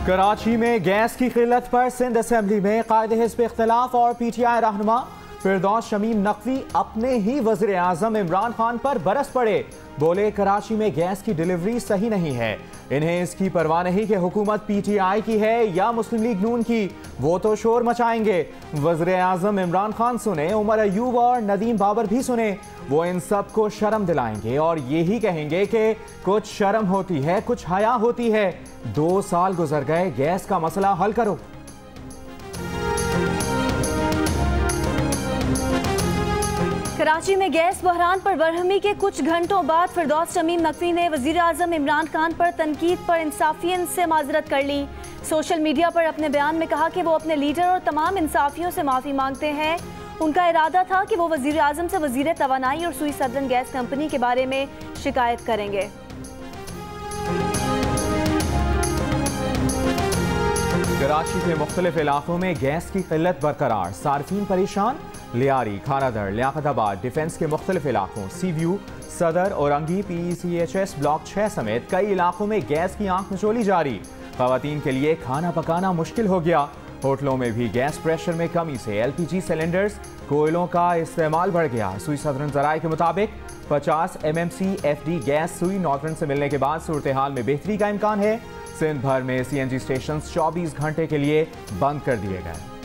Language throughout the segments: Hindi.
कराची में गैस की किल्लत पर सिंध असेंबली में कायदे हिज़्ब इख्तिलाफ और PTI रहनुमा फिरदौस शमीम नकवी अपने ही वज़ीर आज़म इमरान खान पर बरस पड़े। बोले कराची में गैस की डिलीवरी सही नहीं है, इन्हें इसकी परवाह नहीं कि हुकूमत PTI की है या मुस्लिम लीग नून की, वो तो शोर मचाएंगे। वज़ीर आज़म इमरान खान सुने, उमर अयूब और नदीम बाबर भी सुने, वो इन सब को शर्म दिलाएंगे और यही कहेंगे कि कुछ शर्म होती है, कुछ हया होती है। 2 साल गुजर गए, गैस का मसला हल करो। कराची में गैस बहरान पर बरहमी के कुछ घंटों बाद फिरदौस शमीम नकवी ने वज़ीर आज़म इमरान खान पर तनकीद पर इंसाफियन से माजरत कर ली। सोशल मीडिया पर अपने बयान में कहा कि वो अपने लीडर और तमाम इंसाफियों से माफ़ी मांगते हैं। उनका इरादा था कि वो वज़ीर आज़म से वज़ीर तवानाई और सुई सदरन गैस कंपनी के बारे में शिकायत करेंगे। कराची के मुख्तलिफ इलाकों में गैस की किल्लत बरकरार, सार्फिन परेशान। लियारी, खानादर, लियाकताबाद, डिफेंस के मुख्तलिफ इलाकों, सी व्यू, सदर, औरंगी, PECHS ब्लॉक 6 समेत कई इलाकों में गैस की आंख मिचोली जारी। खवातीन के लिए खाना पकाना मुश्किल हो गया। होटलों में भी गैस प्रेशर में कमी से LPG सिलेंडर्स, कोयलों का इस्तेमाल बढ़ गया। सुई सदरन ज़राए के मुताबिक 50 MMC FD गैस सुई नॉर्दर्न से मिलने के बाद सूरत हाल में बेहतरी का इम्कान है। सिंध भर में CNG स्टेशन 24 घंटे के लिए बंद कर दिए गए।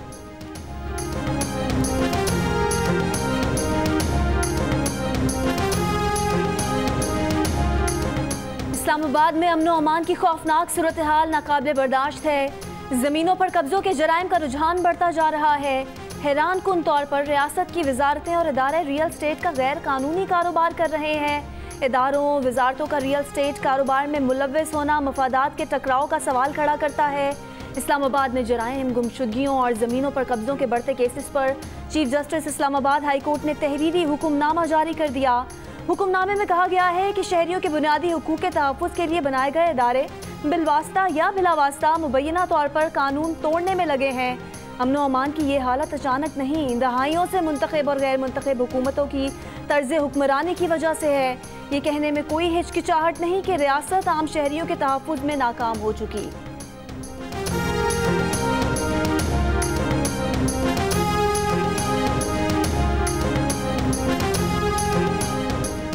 इस्लामाबाद में अमन व अमान की खौफनाक सूरत हाल नाकाबिले बर्दाश्त है। ज़मीनों पर कब्जों के जराइम का रुझान बढ़ता जा रहा है। हैरान कुन तौर पर रियासत की वजारतें और इदारे रियल स्टेट का गैर कानूनी कारोबार कर रहे हैं। इदारों वजारतों का रियल स्टेट कारोबार में मुलव्वस होना मफादात के टकराव का सवाल खड़ा करता है। इस्लामाबाद में जराइम, गुमशुदगियों और ज़मीनों पर कब्जों के बढ़ते केसेस पर chief justice Islamabad high court ने तहरीरी हुक्मनामा जारी कर दिया। हुक्मनामे में कहा गया है कि शहरियों के बुनियादी हुकूक के तहफ़्फ़ुज़ के लिए बनाए गए इदारे बिलवास्ता या बिलावास्ता मुबैना तौर पर कानून तोड़ने में लगे हैं। अमन व अमान की ये हालत अचानक नहीं, दहाइयों से मुंतखब और गैर मुंतखब हुकूमतों की तर्ज हुक्मरानी की वजह से है। ये कहने में कोई हिचकिचाहट नहीं कि रियासत आम शहरियों के तहफ़्फ़ुज़ में नाकाम हो चुकी।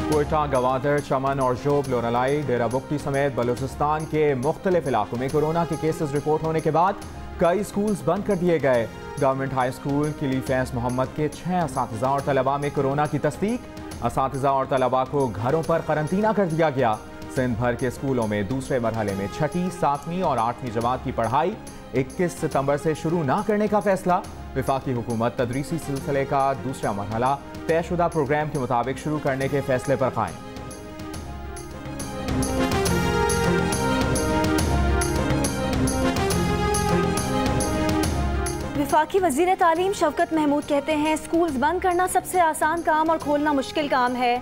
कोयटा, गवादर, चमन और जोब, लोनालाई, डेरा बुक्टी समेत बलूचिस्तान के मुख्तलिफ इलाकों में कोरोना के केसेस रिपोर्ट होने के बाद कई स्कूल्स बंद कर दिए गए। गवर्नमेंट हाई स्कूल किली फैज़ मोहम्मद के 6 असातिज़ा और तलबा में कोरोना की तस्दीक। असातिज़ा और तलबा को घरों पर करंतना कर दिया गया। सिंध भर के स्कूलों में दूसरे मरहले में 6ठी, 7वीं और 8वीं जमात की पढ़ाई 21 सितंबर से शुरू न करने का फैसला। वफाकी हुकूमत तदरीसी सिलसिले का दूसरा मरहला तयशुदा प्रोग्राम के मुताबिक शुरू करने के फैसले पर कायम। वफाकी वज़ीर तालीम शफकत महमूद कहते हैं स्कूल्स बंद करना सबसे आसान काम और खोलना मुश्किल काम है।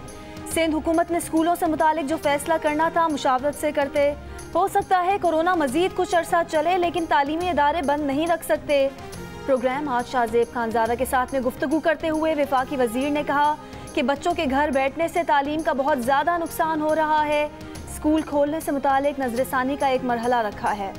सिंध हुकूमत ने स्कूलों से मुतालिक जो फैसला करना था मुशावरत से करते। हो सकता है कोरोना मजीद कुछ अरसा चले लेकिन तालीमी इदारे बंद नहीं रख सकते। प्रोग्राम आज शाहजेब खानजादा के साथ में गुफ्तगू करते हुए वफाकी वज़ीर ने कहा कि बच्चों के घर बैठने से तालीम का बहुत ज़्यादा नुकसान हो रहा है। स्कूल खोलने से मुतालिक नज़रसानी का एक मरहला रखा है।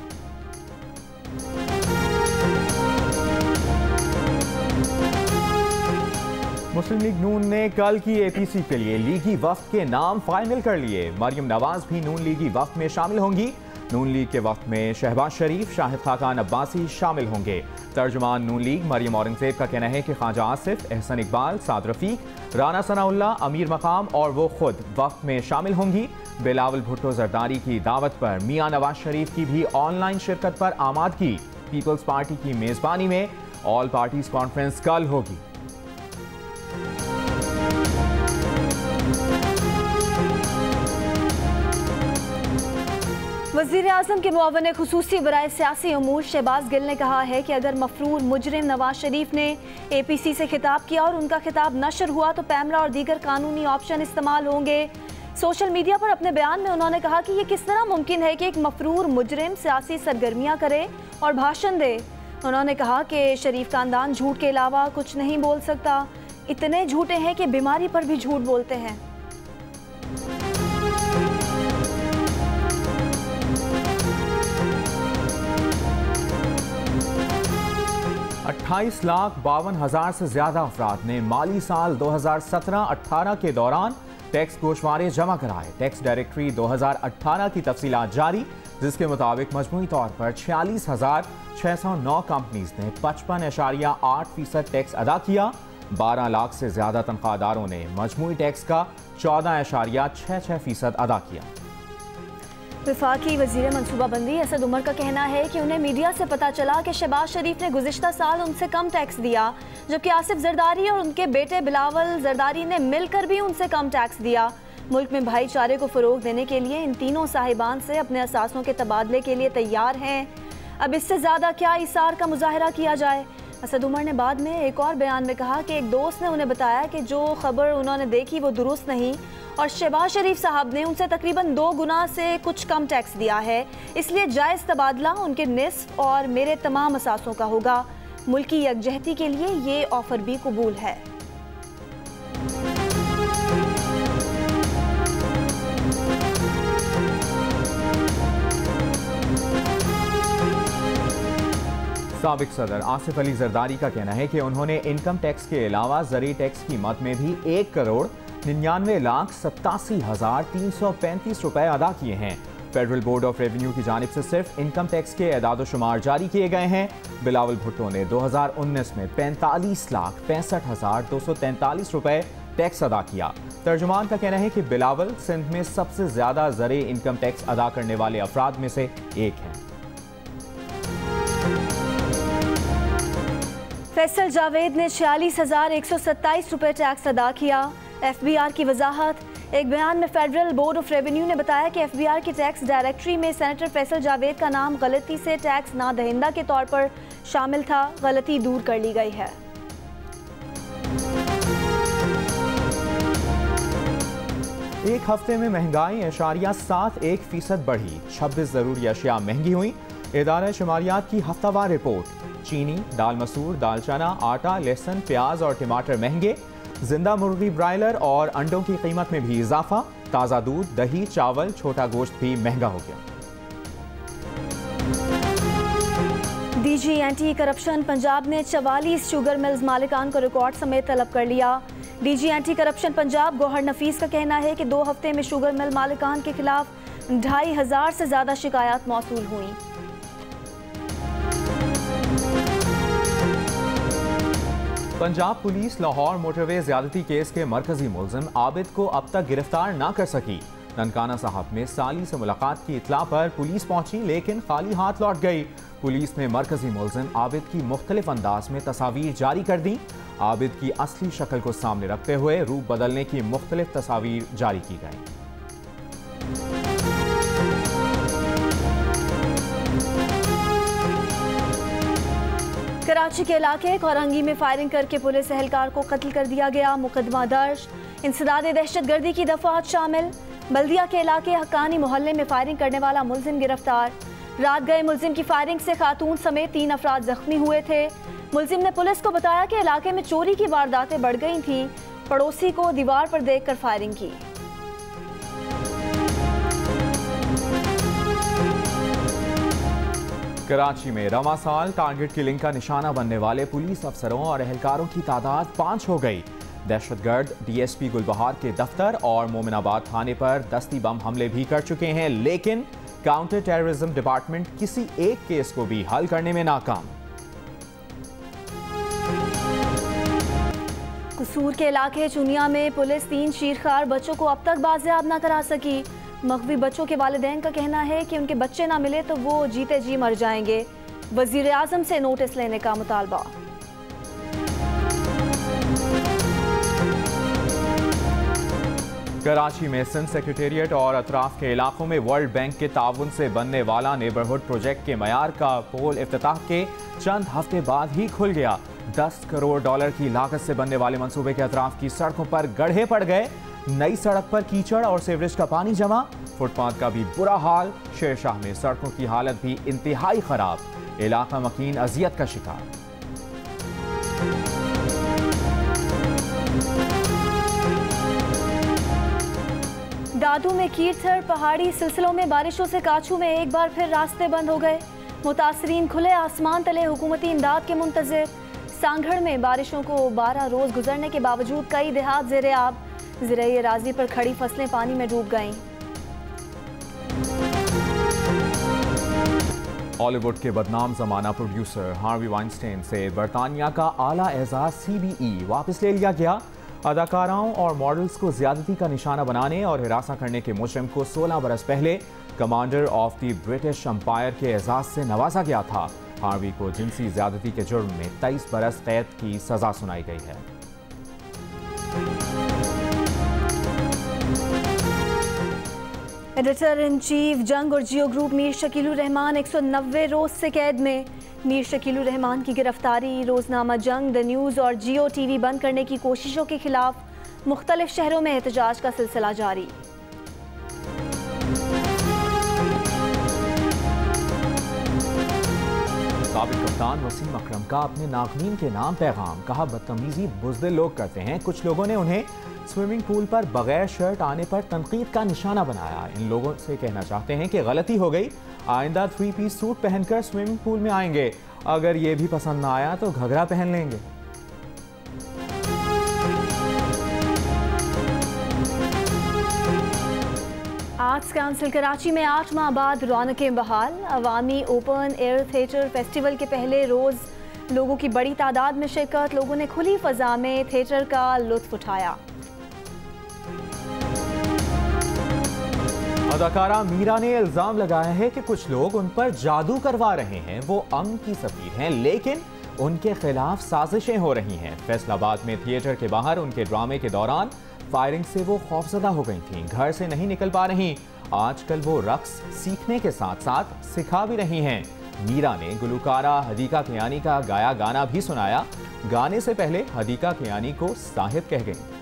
मुस्लिम लीग नून ने कल की APC के लिए लीगी वफ्द के नाम फाइनल कर लिए। मरियम नवाज भी नून लीगी वफ्द में शामिल होंगी। नून लीग के वक्त में शहबाज शरीफ, शाहिद खाकान अब्बासी शामिल होंगे। तर्जुमान नून लीग मरियम औरंगजेब का कहना है कि ख्वाजा आसिफ, एहसन इकबाल, साद रफीक, राना सनाउल्लाह, अमीर मकाम और वो खुद वक्त में शामिल होंगी। बिलावल भुट्टो जरदारी की दावत पर मियां नवाज शरीफ की भी ऑनलाइन शिरकत पर आमादगी। पीपल्स पार्टी की मेजबानी में ऑल पार्टीज कॉन्फ्रेंस कल होगी। वज़ीर आज़म के मुआवन खुसूसी बराए सियासी अमूर शहबाज गिल ने कहा है कि अगर मफरूर मुजरिम नवाज शरीफ ने APC से खिताब किया और उनका खिताब नशर हुआ तो पैमरा और दीगर कानूनी ऑप्शन इस्तेमाल होंगे। सोशल मीडिया पर अपने बयान में उन्होंने कहा कि ये किस तरह मुमकिन है कि एक मफरूर मुजरिम सियासी सरगर्मियाँ करे और भाषण दे। उन्होंने कहा कि शरीफ खानदान झूठ के अलावा कुछ नहीं बोल सकता, इतने झूठे हैं कि बीमारी पर भी झूठ बोलते हैं। 28,52,000 से ज्यादा अफराद ने माली साल 2017-18 के दौरान टैक्स गोशवारे जमा कराए। टैक्स डायरेक्टरी 2018 की तफसीलात जारी, जिसके मुताबिक मजमूई तौर पर 46,609 कंपनीज ने 55.8% टैक्स अदा किया। 12 लाख से ज्यादा तनख्वाहदारों ने मजमूई टैक्स का 14.66% अदा किया। वफाकी वजीर मनसूबाबंदी असद उमर का कहना है कि उन्हें मीडिया से पता चला कि शहबाज शरीफ ने गुज़िश्ता साल उनसे कम टैक्स दिया, जबकि आसिफ जरदारी और उनके बेटे बिलावल जरदारी ने मिलकर भी उनसे कम टैक्स दिया। मुल्क में भाईचारे को फ़रोग देने के लिए इन तीनों साहिबान से अपने असासों के तबादले के लिए तैयार हैं। अब इससे ज़्यादा क्या इसार का मुजाहरा किया जाए। असद उमर ने बाद में एक और बयान में कहा कि एक दोस्त ने उन्हें बताया कि जो खबर उन्होंने देखी वो दुरुस्त नहीं, और शहबाज शरीफ साहब ने उनसे तकरीबन 2 गुना से कुछ कम टैक्स दिया है, इसलिए जायज़ तबादला उनके निस्फ और मेरे तमाम असासों का होगा। मुल्की यकजहती के लिए ये ऑफर भी कबूल है। साबिक सदर आसिफ अली जरदारी का कहना है कि उन्होंने इनकम टैक्स के अलावा ज़री टैक्स की मद में भी 1,99,87,335 रुपए अदा किए हैं। फेडरल बोर्ड ऑफ रेवेन्यू की जानिब से सिर्फ इनकम टैक्स के एदाद शुमार जारी किए गए हैं। बिलावल भुट्टो ने 2019 में 45,65,243 रुपए टैक्स अदा किया। तर्जुमान का कहना है कि बिलावल सिंध में सबसे ज्यादा ज़री इनकम टैक्स अदा करने वाले अफराद में से एक हैं। फैसल जावेद ने 46,127 रुपए टैक्स अदा किया। FBR की वजाहत। एक बयान में फेडरल बोर्ड ऑफ रेवेन्यू ने बताया कि FBR की टैक्स डायरेक्टरी में सेनेटर फैसल जावेद का नाम गलती से टैक्स ना दहिंदा के तौर पर शामिल था। गलती दूर कर ली गई है। एक हफ्ते में महंगाई 0.71% बढ़ी। 26 जरूरी अशिया महंगी हुई। इदारा शुमारियात की हफ्तावार रिपोर्ट। चीनी, दाल मसूर, दाल चना, आटा, लहसुन, प्याज और टमाटर महंगे। जिंदा मुर्गी, ब्रायलर और अंडों की कीमत में भी इजाफा। ताज़ा दूध, दही, चावल, छोटा गोश्त भी महंगा हो गया। DG एंटी करप्शन पंजाब ने 44 शुगर मिल्स मालिकान को रिकॉर्ड समेत तलब कर लिया। DG anti corruption Punjab Gauhar Nafees का कहना है कि 2 हफ्ते में शुगर मिल मालिकान के खिलाफ 2,500 से ज्यादा शिकायत मौसूल हुई। पंजाब पुलिस लाहौर मोटरवे ज्यादती केस के मरकजी मुलजिम आबिद को अब तक गिरफ्तार न कर सकी। ननकाना साहब में साली से मुलाकात की इतला पर पुलिस पहुंची, लेकिन खाली हाथ लौट गई। पुलिस ने मरकजी मुलजिम आबिद की मुख्तलिफ अंदाज में तस्वीर जारी कर दी। आबिद की असली शक्ल को सामने रखते हुए रूप बदलने की मुख्तलिफ तस्वीर जारी की गई। कराची के इलाके कोरंगी में फायरिंग करके पुलिस एहलकार को कत्ल कर दिया गया। मुकदमा दर्ज। इंसदाद दहशतगर्दी की दफात शामिल। बल्दिया के इलाके हक्कानी मोहल्ले में फायरिंग करने वाला मुलजिम गिरफ्तार। रात गए मुलजिम की फायरिंग से खातून समेत 3 अफराद जख्मी हुए थे। मुलजिम ने पुलिस को बताया कि इलाके में चोरी की वारदातें बढ़ गई थीं। पड़ोसी को दीवार पर देखकर फायरिंग की। कराची में रवा साल टारगेट किलिंग का निशाना बनने वाले पुलिस अफसरों और एहलकारों की तादाद 5 हो गई। दहशतगर्द DSP गुलबहार के दफ्तर और मोमिनाबाद थाने पर दस्ती बम हमले भी कर चुके हैं, लेकिन काउंटर टेररिज्म डिपार्टमेंट किसी एक केस को भी हल करने में नाकाम। कसूर के इलाके चुनिया में पुलिस 3 शीरखार बच्चों को अब तक बाजियाब न करा सकी। मगवी बच्चों के वालिदैन का कहना है कि उनके बच्चे ना मिले तो वो जीते जी मर जाएंगे। वजीर आजम से नोटिस लेने का मुतालबा। कराची में सिंध सेक्रेटेरिएट और अतराफ के इलाकों में वर्ल्ड बैंक के ताउन से बनने वाला नेबरहुड प्रोजेक्ट के मयार का पोल इफ्तिताह के चंद हफ्ते बाद ही खुल गया। $10 करोड़ की लागत से बनने वाले मंसूबे के अतराफ की सड़कों पर गड्ढे पड़ गए। नई सड़क पर कीचड़ और सीवरेज का पानी जमा। फुटपाथ का भी बुरा हाल। शेरशाह में सड़कों की हालत भी इंतहाई खराब। इलाका मकीन अजियत का शिकार। दादू में कीरथर पहाड़ी सिलसिलों में बारिशों से काचू में एक बार फिर रास्ते बंद हो गए। मुतासरीन खुले आसमान तले हुकूमती इमदाद के मुंतजिर। सांगड़ में बारिशों को 12 रोज गुजरने के बावजूद कई देहात ज़ेर-ए-आब, ज़राई अराज़ी पर खड़ी फसलें पानी में डूब गईं। हॉलीवुड के बदनाम जमाना प्रोड्यूसर हार्वी वाइनस्टाइन से बरतानिया का आला एजाज CBE वापस ले लिया गया। अदाकाराओं और मॉडल्स को ज्यादती का निशाना बनाने और हिरासा करने के मुजरिम को 16 बरस पहले commander of the British empire के एजाज से नवाजा गया था। हार्वी को जिनसी ज्यादती के जुर्म में 23 बरस कैद की सजा सुनाई गई है। एडिटर इन चीफ जंग और जियो ग्रुप मीर शकीलुर रहमान 190 रोज से कैद में। मीर शकीलुर रहमान की गिरफ्तारी, रोजनामा जंग, द न्यूज़ और जियो TV बंद करने की कोशिशों के खिलाफ मुख्तलिफ शहरों में एहतजाज का सिलसिला जारी। साबिक कप्तान वसीम अकरम का अपने नाज़रीन के नाम पैगाम, कहा बदतमीजी बुज़दिल लोग करते हैं। कुछ लोगों ने उन्हें स्विमिंग पूल पर बगैर शर्ट आने पर तनकीद का निशाना बनाया। इन लोगों से कहना चाहते हैं कि गलती हो गई, आइंदा 3 पीस सूट पहनकर स्विमिंग पूल में आएंगे। अगर ये भी पसंद ना आया तो घघरा पहन लेंगे। आर्ट्स काउंसिल कराची में 8 माह बाद रौनकें बहाल। अवामी ओपन एयर थिएटर फेस्टिवल के पहले रोज़ लोगों की बड़ी तादाद में शिरकत। लोगों ने खुली फ़ज़ा में थिएटर का लुत्फ़ उठाया। अदाकारा मीरा ने इल्ज़ाम लगाया है कि कुछ लोग उन पर जादू करवा रहे हैं। वो अमन की सफ़ीर हैं, लेकिन उनके खिलाफ साजिशें हो रही हैं। फैसलाबाद में थिएटर के बाहर उनके ड्रामे के दौरान फायरिंग से वो खौफजदा हो गई थीं। घर से नहीं निकल पा रही। आजकल वो रक्स सीखने के साथ साथ सिखा भी रही हैं। मीरा ने गुलकारा हदीका कियानी का गाया गाना भी सुनाया। गाने से पहले हदीका कियानी को साहिब कह गई।